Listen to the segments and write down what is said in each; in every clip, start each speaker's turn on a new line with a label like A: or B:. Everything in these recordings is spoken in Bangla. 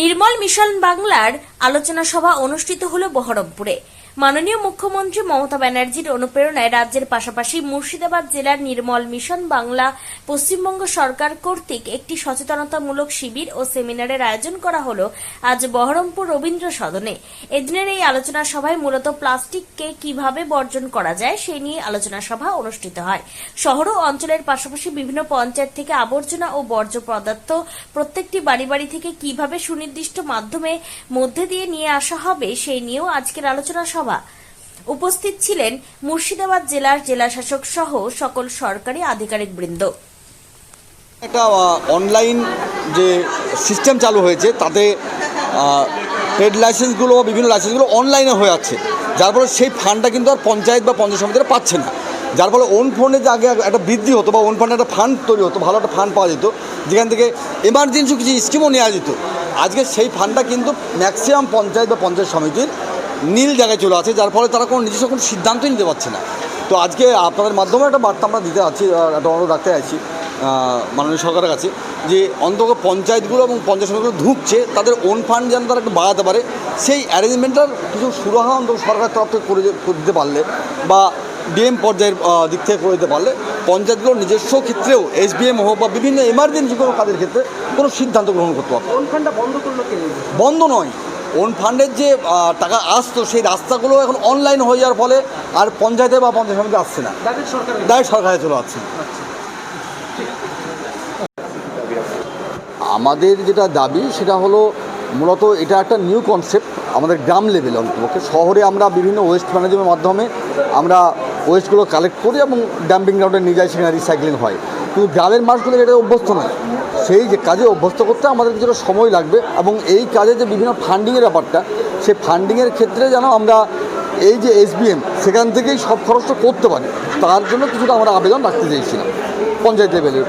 A: নির্মল মিশন বাংলার আলোচনা সভা অনুষ্ঠিত হলো বহরমপুরে। মাননীয় মুখ্যমন্ত্রী মমতা ব্যানার্জির অনুপ্রেরণায় রাজ্যের পাশাপাশি মুর্শিদাবাদ জেলার নির্মল মিশন বাংলা পশ্চিমবঙ্গ সরকার কর্তৃক একটি সচেতনতামূলক শিবির ও সেমিনারের আয়োজন করা হলো আজ বহরমপুর রবীন্দ্র সদনে। এদিনের এই আলোচনা সভায় মূলত প্লাস্টিককে কিভাবে বর্জন করা যায় সেই নিয়ে আলোচনা সভা অনুষ্ঠিত হয়। শহর ও অঞ্চলের পাশাপাশি বিভিন্ন পঞ্চায়েত থেকে আবর্জনা ও বর্জ্য পদার্থ প্রত্যেকটি বাড়ি বাড়ি থেকে কিভাবে সুনির্দিষ্ট মাধ্যমে মধ্যে দিয়ে নিয়ে আসা হবে সেই নিয়েও আজকের আলোচনা সভা। উপস্থিত ছিলেন মুর্শিদাবাদ জেলার জেলাশাসক সহ সকল সরকারি আধিকারিকবৃন্দ।
B: একটা অনলাইন যে সিস্টেম চালু হয়েছে তাতে ট্রেড লাইসেন্সগুলো বিভিন্ন লাইসেন্সগুলো অনলাইনে হয়ে যাচ্ছে, যার ফলে সেই ফান্ডটা কিন্তু আর পঞ্চায়েত বা পঞ্চায়েত সমিতিরা পাচ্ছে না। যার ফলে ওন ফান্ডে যে আগে একটা বৃদ্ধি হতো বা ওন ফান্ডে একটা ফান্ড তৈরি হতো, ভালো একটা ফান্ড পাওয়া যেত যেখান থেকে এমার্জেন্সি কিছু স্কিমও নেওয়া যেত। আজকে সেই ফান্ডটা কিন্তু ম্যাক্সিমাম পঞ্চায়েত বা পঞ্চায়েত সমিতির নীল জায়গায় চলে আছে, যার ফলে তারা কোনো নিজস্ব কোনো সিদ্ধান্তই নিতে পারছে না। তো আজকে আপনাদের মাধ্যমে একটা বার্তা আমরা দিতে যাচ্ছি, একটা অনুরোধ রাখতে চাইছি মাননীয় সরকারের কাছে, যে অন্তত পঞ্চায়েতগুলো এবং পঞ্চায়েত সমিতিগুলো ঢুকছে তাদের ওন ফান্ড যেন তারা একটু বাড়াতে পারে, সেই অ্যারেঞ্জমেন্টটার কিছু সুরাহা অন্তত সরকারের তরফ থেকে করে দিতে পারলে বা ডিএম পর্যায়ের দিক থেকে করে দিতে পারলে পঞ্চায়েতগুলোর নিজস্ব ক্ষেত্রেও এসবিএম হোক বা বিভিন্ন এমার্জেন্সি কোনো কাজের ক্ষেত্রে কোনো সিদ্ধান্ত গ্রহণ করতে পারবে।
C: ওন ফান্ডটা বন্ধ করলো কে?
B: বন্ধ নয়, ওন ফান্ডের যে টাকা আসতো সেই রাস্তাগুলো এখন অনলাইন হয়ে যাওয়ার ফলে আর পঞ্চায়েতে বা পঞ্চায়েত সমিতি আসছে না, ডাইরেক্ট সরকারে চলে আসছে। আমাদের যেটা দাবি সেটা হলো মূলত এটা একটা নিউ কনসেপ্ট আমাদের গ্রাম লেভেলে। অন্তপক্ষে শহরে আমরা বিভিন্ন ওয়েস্ট ম্যানেজমেন্টের মাধ্যমে আমরা ওয়েস্টগুলো কালেক্ট করি এবং ডাম্পিং গ্রাউন্ডে নিয়ে যাই, সেখানে রিসাইক্লিং হয়, কিন্তু গ্রামের মানুষগুলো এটা অভ্যস্ত নয়। সেই যে কাজে অভ্যস্ত করতে আমাদের কিছুটা সময় লাগবে এবং এই কাজে যে বিভিন্ন ফান্ডিংয়ের ব্যাপারটা, সেই ফান্ডিংয়ের ক্ষেত্রে যেন আমরা এই যে এসবিএম সেখান থেকেই সব খরচটা করতে পারি, তার জন্য কিছুটা আমরা আবেদন রাখতে চাইছিলাম পঞ্চায়েত লেভেলের।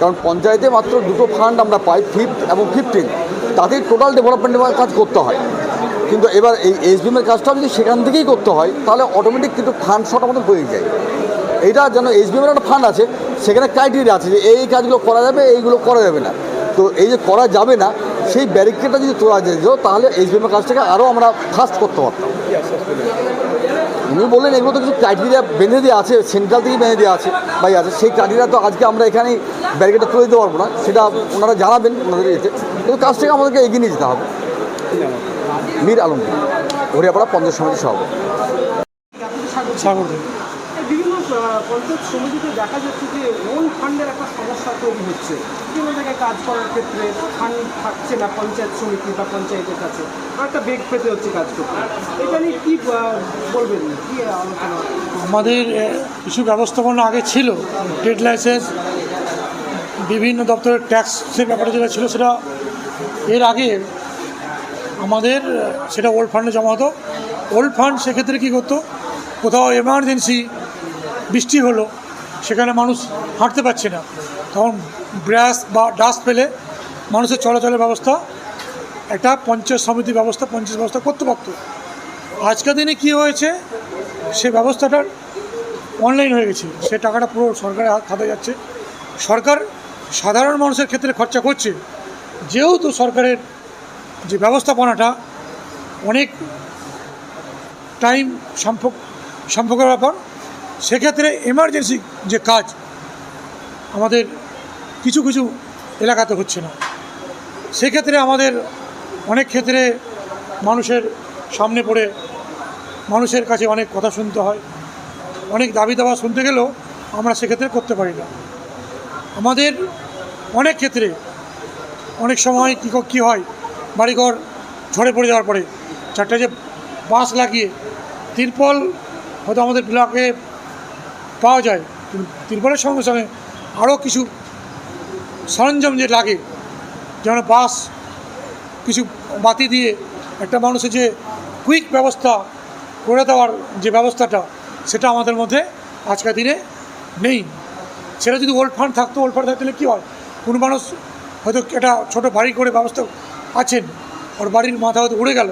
B: কারণ পঞ্চায়েতে মাত্র দুটো ফান্ড আমরা পাই, 5th এবং 15, তাতেই টোটাল ডেভেলপমেন্টের কাজ করতে হয়। কিন্তু এবার এই এসবিএমের কাজটা যদি সেখান থেকেই করতে হয় তাহলে অটোমেটিক কিন্তু ফান্ড শর্ট আমাদের হয়ে যায়। এইটা যেন এসবিএমের একটা ফান্ড আছে, সেখানে ক্রাইটেরিয়া আছে যে এই কাজগুলো করা যাবে, এইগুলো করা যাবে না। তো এই যে করা যাবে না সেই ব্যারিকেডটা যদি তোলা যেত তাহলে এসবিএমের কাজটাকে আরও আমরা ফাস্ট করতে পারতাম। উনি বললেন এগুলো তো কিছু ক্রাইটেরিয়া বেঁধে দেওয়া আছে, সেন্ট্রাল থেকেই বেঁধে দেওয়া আছে ভাই আছে, সেই ক্রাইটেরিয়া তো আজকে আমরা এখানেই ব্যারিকেডটা তুলে দিতে পারবো না, সেটা ওনারা জানাবেন ওনাদের এতে, কিন্তু কাজটাকে আমাদেরকে এগিয়ে নিয়ে যেতে হবে। মীর আলমগীর, হরিয়াপাড়া পঞ্চায়েত সমিতির সভাপতি।
C: বিভিন্ন পঞ্চায়েত সমিতিতে দেখা যাচ্ছে যে ওন ফান্ডের একটা সমস্যা তৈরি হচ্ছে, বিভিন্ন জায়গায় কাজ করার ক্ষেত্রে ফান্ড থাকছে না পঞ্চায়েত সমিতি বা পঞ্চায়েতের কাছে, একটা বেগ পেতে হচ্ছে কাজ করতে। এটা নিয়ে কী বলবেন, কী আলোচনা?
D: আমাদের কিছু ব্যবস্থাপনা আগে ছিল, ট্রেড লাইসেন্স, বিভিন্ন দপ্তরের ট্যাক্সের ব্যাপারে যেটা ছিল সেটা এর আগে আমাদের সেটা ওল্ড ফান্ডে জমা হতো। ওল্ড ফান্ড সেক্ষেত্রে কী করতো, কোথাও এমার্জেন্সি বৃষ্টি হলো, সেখানে মানুষ হাঁটতে পারছে না, তখন ব্রাশ বা ডাস্ট ফেলে মানুষের চলাচলের ব্যবস্থা একটা পঞ্চায়েত সমিতি ব্যবস্থা, পঞ্চায়েত ব্যবস্থা করতে পারত। আজকের দিনে কী হয়েছে, সে ব্যবস্থাটা অনলাইন হয়ে গেছে, সে টাকাটা পুরো সরকারের হাতে যাচ্ছে। সরকার সাধারণ মানুষের ক্ষেত্রে খরচা করছে, যেহেতু সরকারের যে ব্যবস্থাপনাটা অনেক টাইম সম্পর্কের ব্যাপার, সেক্ষেত্রে এমার্জেন্সি যে কাজ আমাদের কিছু কিছু এলাকাতে হচ্ছে না। সেক্ষেত্রে আমাদের অনেক ক্ষেত্রে মানুষের সামনে পড়ে মানুষের কাছে অনেক কথা শুনতে হয়, অনেক দাবি দাওয়া শুনতে গেলেও আমরা সেক্ষেত্রে করতে পারি না। আমাদের অনেক ক্ষেত্রে অনেক সময় কী হয়, বাড়িঘর ঝড়ে পড়ে যাওয়ার পরে চারটে যে বাঁশ লাগিয়ে তিরপল হয়তো আমাদের ব্লকে পাওয়া যায়, তিরপলের সঙ্গে সঙ্গে আরও কিছু সরঞ্জাম যে লাগে, যেমন বাঁশ, কিছু বাতি দিয়ে একটা মানুষের যে কুইক ব্যবস্থা করে দেওয়ার যে ব্যবস্থাটা, সেটা আমাদের মধ্যে আজকের দিনে নেই। সেটা যদি ওল্ড ফান্ড থাকতো, ওল্ড ফান্ড থাকলে কী হয়, কোনো মানুষ হয়তো একটা ছোটো বাড়ি করে ব্যবস্থা আছেন, ওর বাড়ির মাথা হয়তো উড়ে গেল,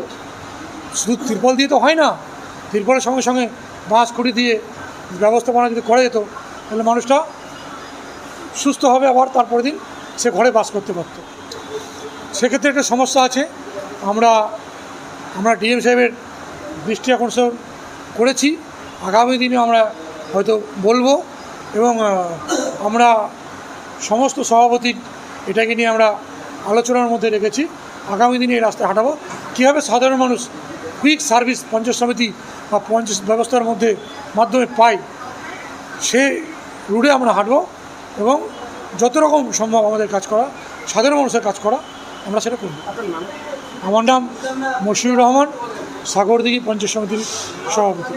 D: শুধু তিরপল দিয়ে তো হয় না, তিরপলের সঙ্গে সঙ্গে বাঁশ খুঁটি দিয়ে ব্যবস্থাপনা যদি করা যেত তাহলে মানুষটা সুস্থ হবে, আবার তারপরের দিন সে ঘরে বাস করতে পারত। সেক্ষেত্রে একটা সমস্যা আছে। আমরা ডিএম সাহেবের দৃষ্টি আকর্ষণ করেছি, আগামী দিনে আমরা হয়তো বলবো, এবং আমরা সমস্ত সভাপতির এটাকে নিয়ে আমরা আলোচনার মধ্যে রেখেছি। আগামী দিনে এই রাস্তায় হাঁটাবো, কীভাবে সাধারণ মানুষ কুইক সার্ভিস পঞ্চায়েত সমিতি বা পঞ্চায়েত ব্যবস্থার মাধ্যমে পায়, সে রুটে আমরা হাঁটবো এবং যত রকম সম্ভব আমাদের কাজ করা, সাধারণ মানুষের কাজ করা, আমরা সেটা করব।
C: আপনার নাম?
D: আমার নাম মশিউর রহমান, সাগরদিঘি পঞ্চায়েত সমিতির সভাপতি।